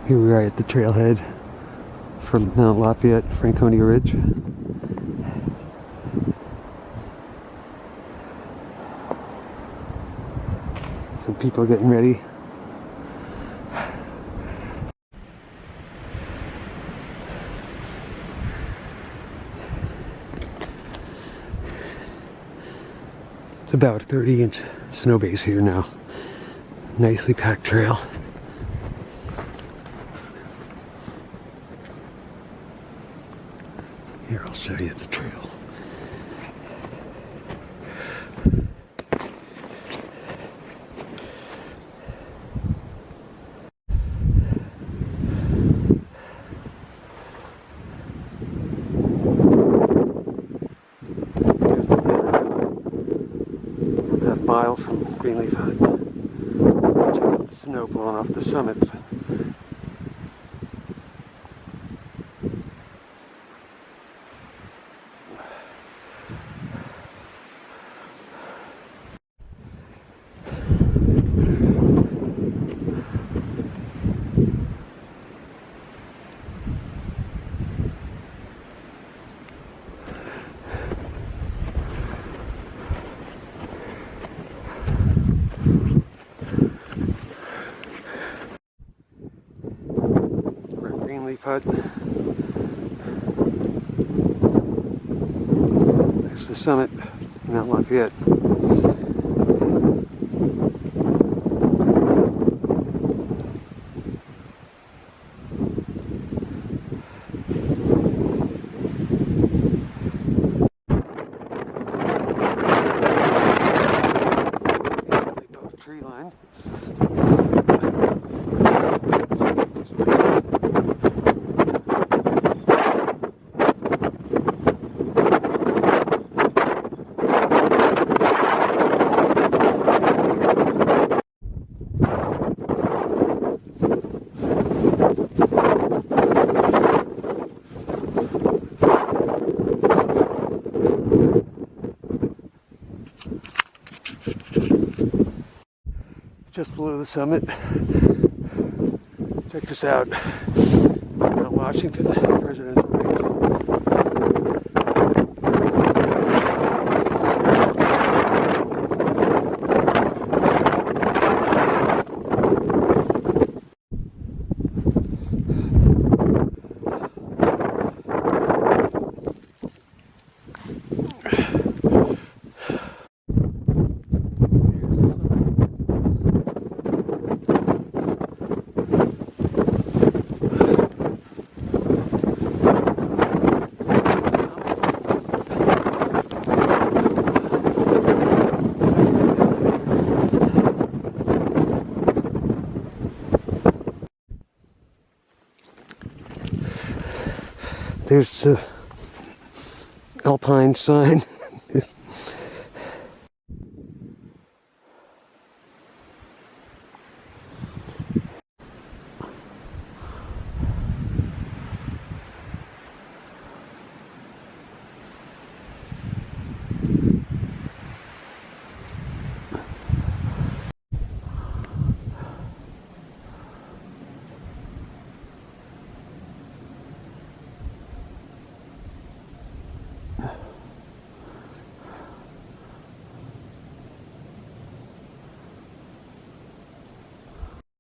Here we are at the trailhead for Mount Lafayette, Franconia Ridge. Some people are getting ready. It's about a 30-inch snow base here now. Nicely packed trail. Here, I'll show you the trail. About a mile from Greenleaf Hut. Check out the snow blowing off the summits. Greenleaf Hut. There's the summit, Mount Lafayette. Basically above tree line. Just below the summit. Check this out. Mount Washington, presidential range. There's the Alpine sign.